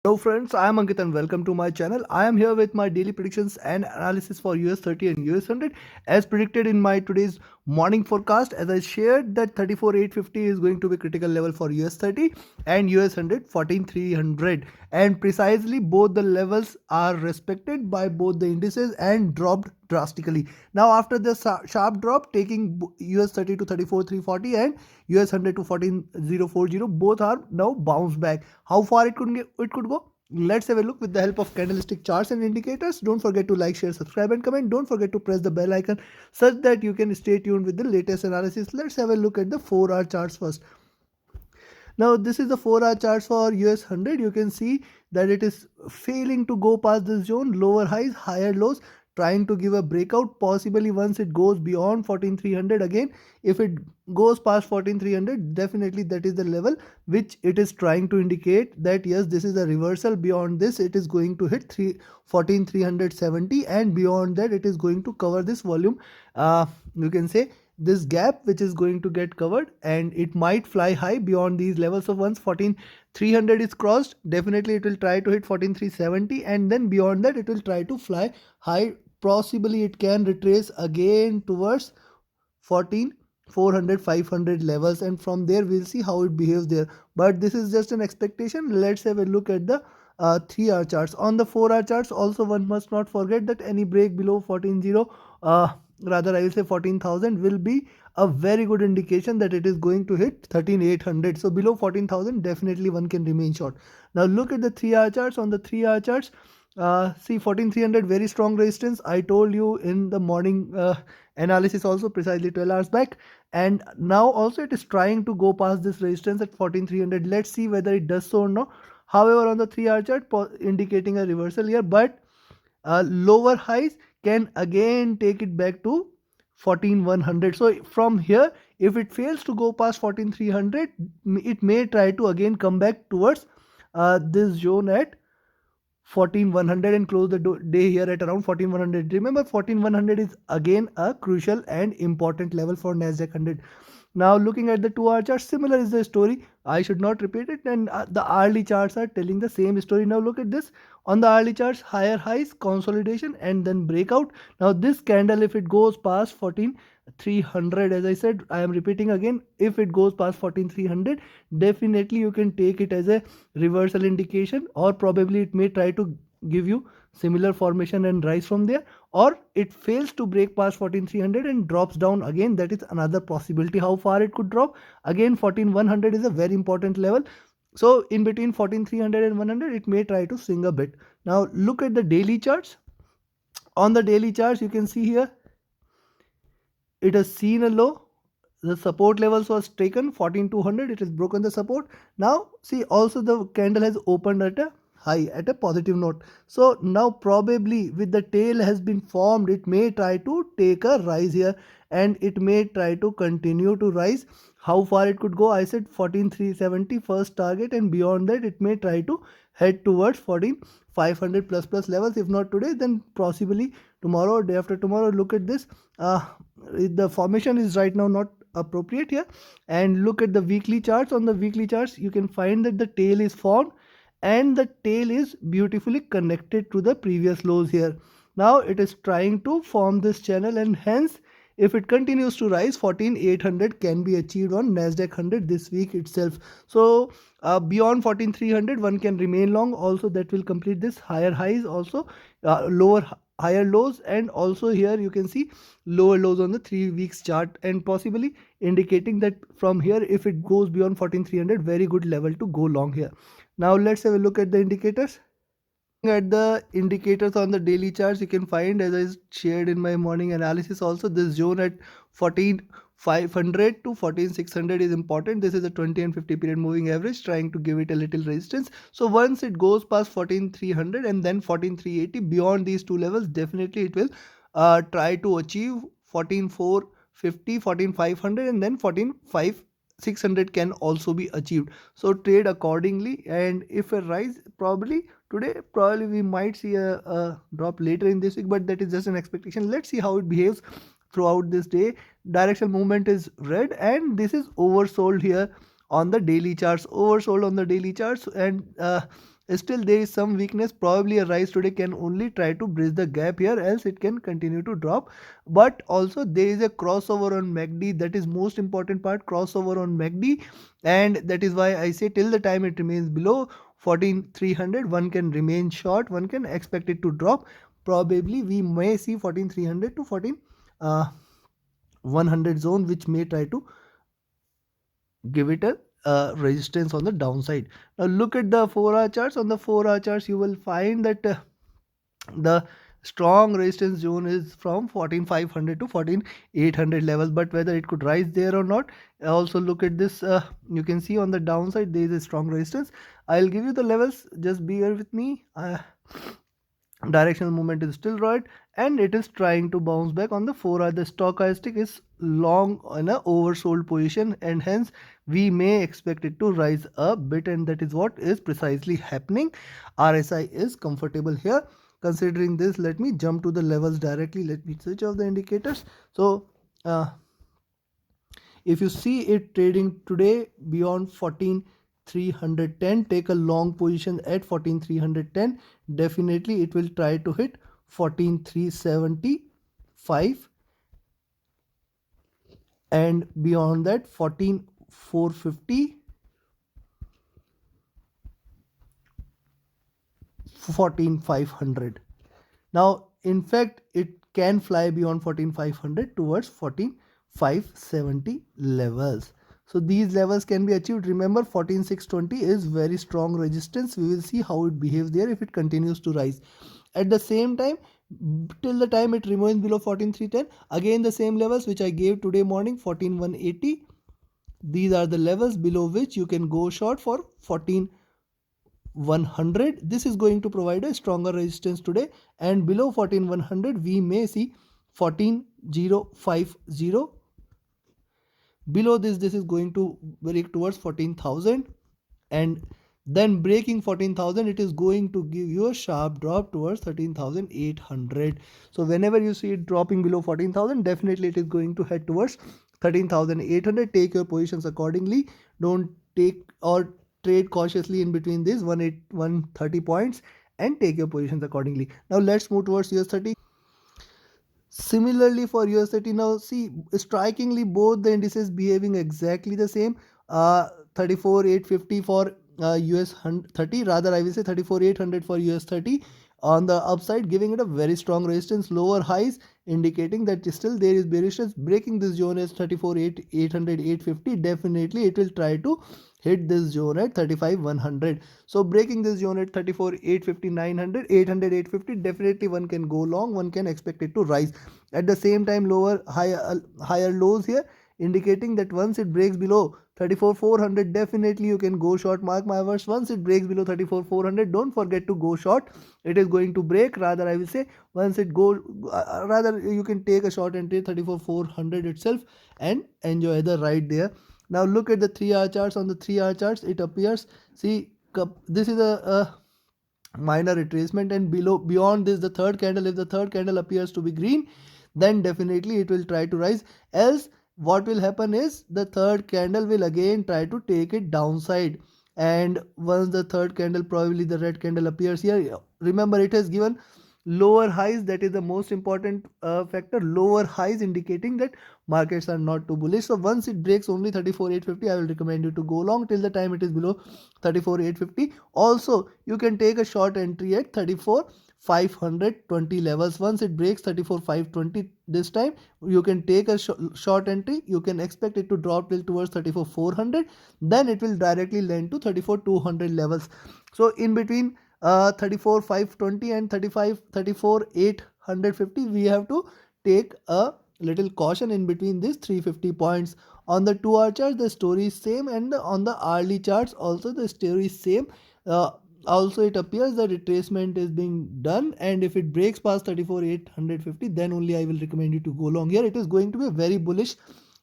Hello friends, I am Ankit and welcome to my channel. I am here with my daily predictions and analysis for US30 and US100 as predicted in my today's morning forecast. As I shared that 34,850 is going to be critical level for US30 and US100 14,300, and precisely both the levels are respected by both the indices and dropped drastically. Now after the sharp drop taking US30 to 34,340 and US100 to 14,040, both are now bounced back. How far it could go? Let's have a look with the help of candlestick charts and indicators. Don't forget to like, share, subscribe and comment. Don't forget to press the bell icon such that you can stay tuned with the latest analysis. Let's have a look at the 4-hour charts first. Now this is the 4-hour charts for US 100. You can see that it is failing to go past this zone, lower highs, higher lows, trying to give a breakout possibly once it goes beyond 14,300 again. If it goes past 14,300, definitely that is the level which it is trying to indicate that yes, this is a reversal. Beyond this it is going to hit 14,370, and beyond that it is going to cover this volume, you can say this gap, which is going to get covered, and it might fly high beyond these levels. Of once 14,300 is crossed, definitely it will try to hit 14,370, and then beyond that it will try to fly high. Possibly it can retrace again towards 14,400 500 levels, and from there we'll see how it behaves there. But this is just an expectation. Let's have a look at the 3-hour charts. On the 4-hour charts also, one must not forget that any break below 14,000, rather I will say 14,000, will be a very good indication that it is going to hit 13,800. So below 14,000 definitely one can remain short. Now look at the 3-hour charts. On the 3-hour charts, see 14,300 very strong resistance. I told you in the morning analysis also, precisely 12 hours back, and now also it is trying to go past this resistance at 14,300. Let's see whether it does so or no. However, on the 3-hour chart indicating a reversal here, but lower highs can again take it back to 14,100. So from here, if it fails to go past 14,300, it may try to again come back towards this zone at 14,100 and close the day here at around 14,100. Remember, 14,100 is again a crucial and important level for Nasdaq 100. Now looking at the 2-hour chart, similar is the story. I should not repeat it, and the hourly charts are telling the same story. Now look at this. On the hourly charts, higher highs, consolidation, and then breakout. Now this candle, if it goes past 14,300, as I said, I am repeating again, if it goes past 14,300, definitely you can take it as a reversal indication, or probably it may try to give you similar formation and rise from there, or it fails to break past 14,300 and drops down again. That is another possibility. How far it could drop? Again, 14,100 is a very important level. So in between 14,300 and 100, it may try to swing a bit. Now look at the daily charts. On the daily charts, you can see here it has seen a low. The support levels was taken 14,200. It has broken the support. Now see, also the candle has opened at a high, at a positive note. So now probably with the tail has been formed, it may try to take a rise here, and it may try to continue to rise. How far it could go? I said 14,370 first target, and beyond that it may try to head towards 14,500 plus levels. If not today, then possibly tomorrow or day after tomorrow. Look at this. The formation is right now not appropriate here, and look at the weekly charts. On the weekly charts, you can find that the tail is formed, and the tail is beautifully connected to the previous lows here. Now it is trying to form this channel, and hence if it continues to rise, 14,800 can be achieved on Nasdaq 100 this week itself. So beyond 14,300 one can remain long. Also that will complete this higher highs, also lower higher lows, and also here you can see lower lows on the 3 weeks chart, and possibly indicating that from here, if it goes beyond 14,300, very good level to go long here. Now let's have a look at the indicators. At the indicators on the daily charts, you can find, as I shared in my morning analysis also, this zone at 14,500 to 14,600 is important. This is a 20 and 50 period moving average, trying to give it a little resistance. So once it goes past 14,300 and then 14,380, beyond these two levels, definitely it will try to achieve 14,450, 14,500, and then 14,600 can also be achieved. So trade accordingly, and if a rise, probably today, probably we might see a drop later in this week, but that is just an expectation. Let's see how it behaves throughout this day. Directional movement is red, and this is oversold here on the daily charts, oversold on the daily charts, and Still there is some weakness. Probably a rise today can only try to bridge the gap here, else it can continue to drop. But also there is a crossover on MACD. That is most important part, crossover on MACD. And that is why I say till the time it remains below 14,300, one can remain short, one can expect it to drop. Probably we may see 14,300 to 14,100 zone, which may try to give it a resistance on the downside. Now look at the 4-hour charts. On the 4-hour charts you will find that the strong resistance zone is from 14,500 to 14,800 levels, but whether it could rise there or not. Also look at this, you can see on the downside there is a strong resistance. I'll give you the levels, just bear with me. Directional movement is still right, and it is trying to bounce back. On the 4-hour, the stochastic is long in a oversold position, and hence we may expect it to rise a bit, and that is what is precisely happening. RSI is comfortable here. Considering this, let me jump to the levels directly. Let me switch off the indicators. So if you see it trading today beyond 14,310, take a long position at 14,310. Definitely it will try to hit 14,375, and beyond that 14,450, 14,500. Now in fact it can fly beyond 14,500 towards 14,570 levels. So these levels can be achieved. Remember 14,620 is very strong resistance. We will see how it behaves there if it continues to rise. At the same time, till the time it remains below 14,310, again the same levels which I gave today morning, 14,180. These are the levels below which you can go short for 14,100. This is going to provide a stronger resistance today, and below 14,100 we may see 14,050. Below this is going to break towards 14,000, and then breaking 14,000 it is going to give you a sharp drop towards 13,800. So whenever you see it dropping below 14,000, definitely it is going to head towards 13,800. Take your positions accordingly. Don't take or trade cautiously in between these 130 points, and take your positions accordingly. Now let's move towards US30. Similarly for US30, now see, strikingly both the indices behaving exactly the same. 34,850 for US30, rather I will say 34,800 for US30 on the upside, giving it a very strong resistance. Lower highs indicating that still there is bearishness. Breaking this zone as 34,800, 850, definitely it will try to hit this zone at 35,100. So breaking this zone at 34,850, 900, 800, 850, definitely one can go long, one can expect it to rise. At the same time, higher lows here, indicating that once it breaks below 34,400, definitely you can go short. Mark my words, once it breaks below 34,400, don't forget to go short. It is going to break, rather I will say, once it go, rather you can take a short entry 34,400 itself and enjoy the ride there. Now look at the 3-hour charts. On the 3-hour charts, it appears, see, this is a minor retracement, and beyond this, the third candle, if the third candle appears to be green, then definitely it will try to rise. Else what will happen is the third candle will again try to take it downside, and once the third candle, probably the red candle, appears here, remember it has given lower highs. That is the most important factor. Lower highs indicating that markets are not too bullish. So once it breaks only 34,850, I will recommend you to go long till the time it is below 34,850. Also you can take a short entry at 34,520 levels. Once it breaks 34,520 this time, you can take a short entry. You can expect it to drop till towards 34,400, then it will directly land to 34,200 levels. So in between 34,520 and 34,850, we have to take a little caution in between these 350 points. On the 2-hour chart, the story is same, and on the hourly charts also the story is same. Also it appears that retracement is being done, and if it breaks past 34,850, then only I will recommend you to go long. Here it is going to be a very bullish,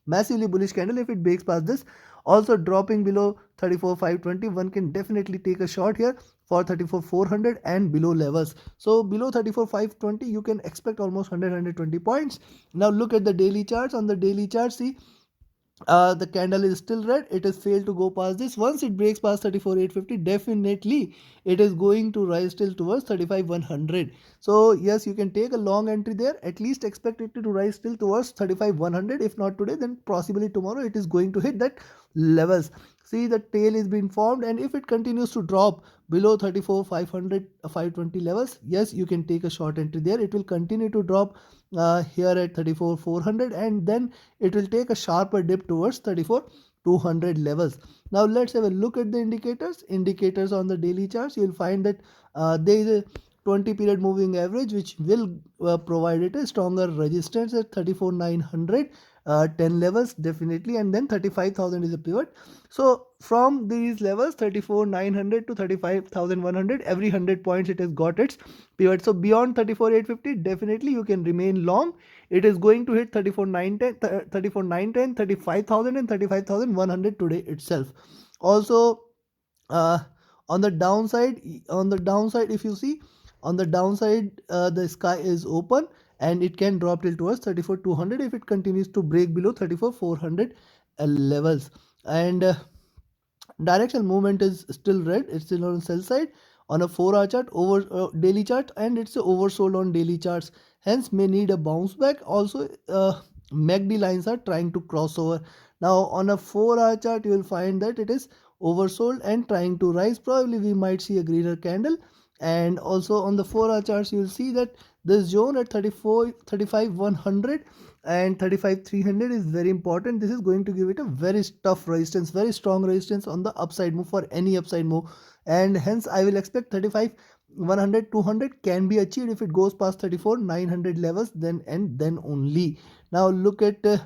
massively bullish candle if it breaks past this. Also dropping below 34,520, one can definitely take a short here for 34,400 and below levels. So below 34,520 you can expect almost 100-120 points. Now look at the daily charts. On the daily chart, see, the candle is still red. It has failed to go past this. Once it breaks past 34,850, definitely it is going to rise till towards 35,100. So yes, you can take a long entry there. At least expect it to rise till towards 35,100. If not today, then possibly tomorrow it is going to hit that levels. See, the tail is being formed, and if it continues to drop below 34,500 520 levels, yes, you can take a short entry there. It will continue to drop here at 34,400, and then it will take a sharper dip towards 34,200 levels. Now let's have a look at the indicators on the daily charts. You'll find that there is a 20 period moving average which will provide it a stronger resistance at 34,900, 10 levels definitely, and then 35,000 is a pivot. So from these levels 34,900 to 35,100, every 100 points it has got its pivot. So beyond 34,850, definitely you can remain long. It is going to hit 34,910, 34,910, 35,000 and 35,100 today itself. Also, uh, on the downside, if you see, on the downside, the sky is open and it can drop till towards 34,200 if it continues to break below 34,400 levels. And directional movement is still red. It's still on sell side on a 4-hour chart, over daily chart, and it's oversold on daily charts, hence may need a bounce back. Also, MACD lines are trying to cross over. Now on a 4-hour chart you will find that it is oversold and trying to rise. Probably we might see a greener candle. And also on the 4-hour charts you will see that this zone at 35,100 and 35,300 is very important. This is going to give it a very tough resistance, very strong resistance on the upside move, for any upside move, and hence I will expect 35,100, 200 can be achieved if it goes past 34,900 levels, then and then only. Now look at the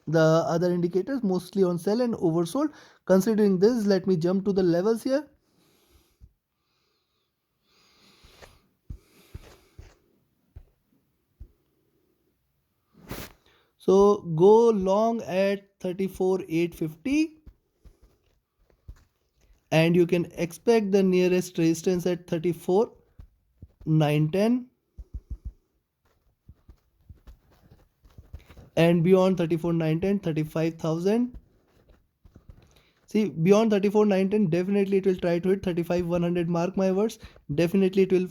other indicators, mostly on sell and oversold. Considering this, let me jump to the levels here. So go long at 34,850 and you can expect the nearest resistance at 34,910, and beyond 34,910, 35,000. See, beyond 34,910, definitely it will try to hit 35,100. Mark my words. Definitely it will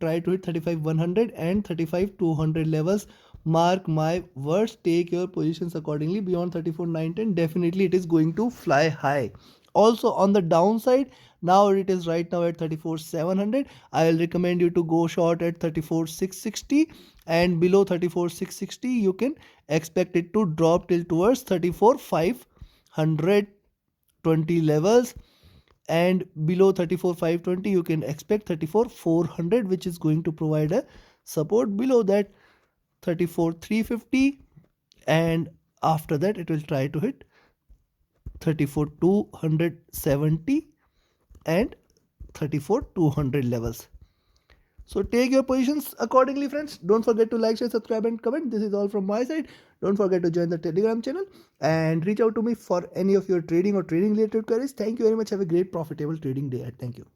try to hit 35,100 and 35,200 levels. Mark my words. Take your positions accordingly. Beyond 34,910, definitely it is going to fly high. Also on the downside, now it is right now at 34,700. I will recommend you to go short at 34,660, and below 34,660 you can expect it to drop till towards 34,500 20 levels, and below 34,520 you can expect 34,400, which is going to provide a support. Below that 34,350, and after that it will try to hit 34,270 and 34,200 levels. So take your positions accordingly, friends. Don't forget to like, share, subscribe and comment. This is all from my side. Don't forget to join the Telegram channel and reach out to me for any of your trading or trading related queries. Thank you very much. Have a great profitable trading day. Thank you.